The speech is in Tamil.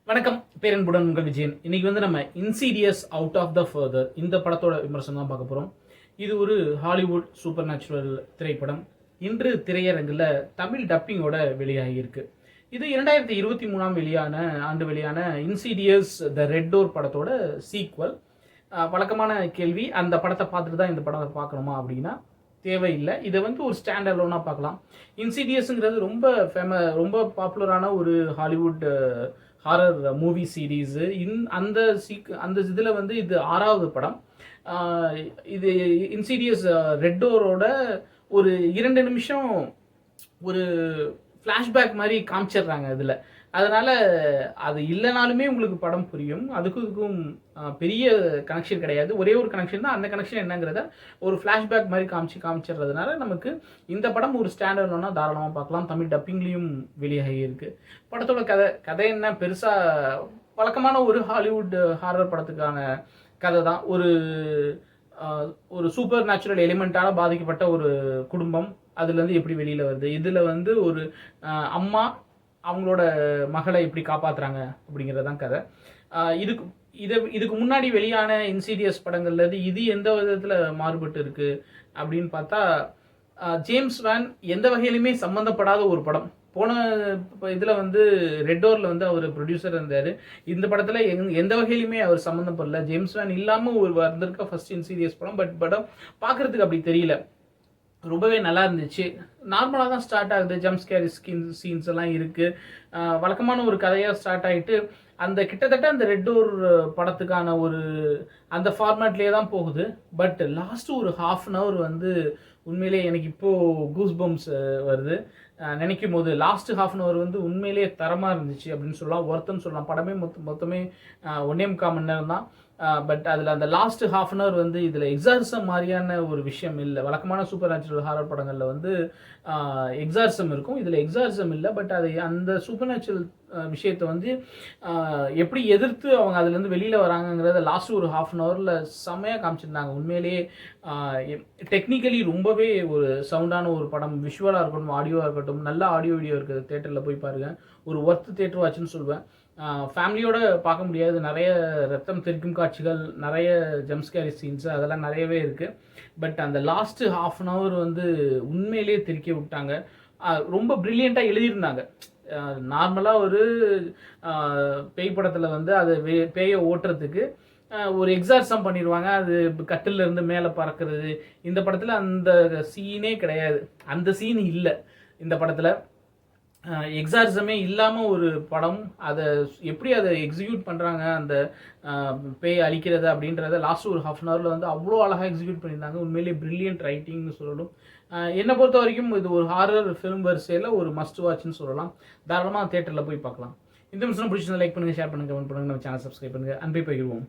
வணக்கம். பேரன்புடன் உங்கள் விஜயன். இன்னைக்கு நம்ம Insidious Out of the Further இந்த படத்தோட விமர்சனம் தான் பார்க்க போகிறோம். இது ஒரு ஹாலிவுட் சூப்பர் நேச்சுரல் திரைப்படம். இன்று திரையரங்கில் தமிழ் டப்பிங்கோட வெளியாகியிருக்கு. இது 2023 ஆண்டு வெளியான இன்சீடியஸ் த ரெட் டோர் படத்தோட சீக்வல். வழக்கமான கேள்வி, அந்த படத்தை பார்த்துட்டு தான் இந்த படத்தை பார்க்கணுமா அப்படின்னா தேவையில்லை. இதை ஒரு ஸ்டாண்ட் அலோனாக பார்க்கலாம். இன்சீடியஸுங்கிறது ரொம்ப பாப்புலரான ஒரு ஹாலிவுட் ஹாரர் மூவி சீரீஸு. அந்த இதில் இது 6வது படம். இது இன்சீடியஸ் ரெட் டோரோட ஒரு 2 நிமிஷம் ஒரு ஃப்ளாஷ்பேக் மாதிரி காமிச்சிடுறாங்க இதில். அதனால் அது இல்லைனாலுமே உங்களுக்கு படம் புரியும். இதுக்கும் பெரிய கனெக்ஷன் கிடையாது. ஒரே ஒரு கனெக்ஷன் தான். அந்த கனெக்ஷன் என்னங்கிறத ஒரு ஃப்ளாஷ்பேக் மாதிரி காமிச்சிடுறதுனால நமக்கு இந்த படம் ஒரு ஸ்டாண்டர்ட்னா தாராளமாக பார்க்கலாம். தமிழ் டப்பிங்லேயும் வெளியாகி இருக்குது. படத்தோட கதை என்ன, பெருசாக வழக்கமான ஒரு ஹாலிவுட் ஹாரர் படத்துக்கான கதை தான். ஒரு சூப்பர் நேச்சுரல் எலிமெண்ட்டால் பாதிக்கப்பட்ட ஒரு குடும்பம் அதுலேருந்து எப்படி வெளியில் வருது, இதில் ஒரு அம்மா அவங்களோட மகளை எப்படி காப்பாற்றுறாங்க அப்படிங்கிறது தான் கதை. இதுக்கு முன்னாடி வெளியான இன்சீடியஸ் படங்கள்ல இது எந்த விதத்தில் மாறுபட்டு இருக்குது அப்படின்னு பார்த்தா, ஜேம்ஸ் வான் எந்த வகையிலுமே சம்மந்தப்படாத ஒரு படம். போன இதில் ரெட் டோரில் அவர் ப்ரொடியூசர் இருந்தார். இந்த படத்தில் எந்த வகையிலுமே அவர் சம்மந்தப்படல. ஜேம்ஸ் வான் இல்லாமல் வந்திருக்க ஃபர்ஸ்ட் இன்சீரியஸ் படம். படம் பார்க்குறதுக்கு அப்படி தெரியல. ரொம்பவே நல்லா இருந்துச்சு. நார்மலாக தான் ஸ்டார்ட் ஆகுது. ஜம்ப் ஸ்கேர் சீன்ஸ் எல்லாம் இருக்குது. வழக்கமான ஒரு கதையாக ஸ்டார்ட் ஆகிட்டு கிட்டத்தட்ட அந்த ரெட் டோர் படத்துக்கான அந்த ஃபார்மேட்லேயே தான் போகுது. பட் லாஸ்ட்டு ஒரு ½ அன் ஹவர் உண்மையிலே எனக்கு இப்போது கூஸ் பம்ப்ஸ் வருது நினைக்கும் போது. லாஸ்ட்டு ½ அன் ஹவர் உண்மையிலேயே தரமாக இருந்துச்சு அப்படின்னு சொல்லலாம். ஒருத்தன்னு சொல்லலாம். படமே மொத்தமே 1.25 மணி நேரம் தான். பட் அதில் அந்த லாஸ்ட் ½ அன் ஹவர் இதில் எக்ஸார்சம் மாதிரியான ஒரு விஷயம் இல்லை. வழக்கமான சூப்பர் நேச்சுரல் ஹாரர் படங்களில் எக்ஸார்சம் இருக்கும். இதில் எக்ஸார்சம் இல்லை. பட் அந்த சூப்பர் நேச்சுரல் விஷயத்தை எப்படி எதிர்த்து அவங்க அதுலேருந்து வெளியில் வராங்கங்கிறத லாஸ்ட் ஒரு ½ அன் ஹவரில் செம்மையாக காமிச்சிருந்தாங்க. உண்மையிலேயே டெக்னிக்கலி ரொம்பவே ஒரு சவுண்டான ஒரு படம். விஷுவலாக இருக்கட்டும், ஆடியோவாக இருக்கட்டும், நல்ல ஆடியோ வீடியோ இருக்குது. தேட்டரில் போய் பாருங்கள். ஒரு ஒர்த்து தேட்டர் வாட்சுன்னு சொல்லுவேன். ஃபேமிலியோடு பார்க்க முடியாது. நிறைய ரத்தம் தெரிக்கும் காட்சிகள், நிறைய ஜம்ப்ஸ்கேரி சீன்ஸு அதெல்லாம் நிறையவே இருக்குது. பட் அந்த லாஸ்ட்டு ½ அன் ஹவர் உண்மையிலே தெரிக்க விட்டாங்க. ரொம்ப ப்ரில்லியண்ட்டாக எழுதியிருந்தாங்க. நார்மலாக ஒரு பேய் படத்தில் அதை பேயை ஓட்டுறதுக்கு ஒரு எக்ஸார்சம் பண்ணிடுவாங்க. அது கட்டில் இருந்து மேலே பறக்கிறது. இந்த படத்தில் அந்த சீனே கிடையாது. அந்த சீன் இல்லை இந்த படத்தில். எக்ஸார்சமே இல்லாமல் ஒரு படம். எப்படி அதை எக்ஸிக்யூட் பண்ணுறாங்க, அந்த பேய் அழிக்கிறது அப்படின்றத லாஸ்ட் ஒரு ½ அன் ஹவரில் அவ்வளோ அழகாக எக்ஸிக்யூட் பண்ணியிருந்தாங்க. உண்மையிலேயே ப்ரில்லியன்ட் ரைட்டிங்னு சொல்லணும். என்னை பொறுத்த வரைக்கும் இது ஒரு ஹாரர் ஃபிலிம் வரிசையில் ஒரு மஸ்ட் வாட்ச்னு சொல்லலாம். தாராளமாக தேட்டரில் போய் பார்க்கலாம். இந்த நிமிஷம் பிடிச்சிருந்தா லைக் பண்ணுங்கள், ஷேர் பண்ணுங்கள், கமெண்ட் பண்ணுங்கள், நம்ம சேனல் சப்ஸ்கிரைப் பண்ணுங்கள். அன்பை பகிர்வோம்.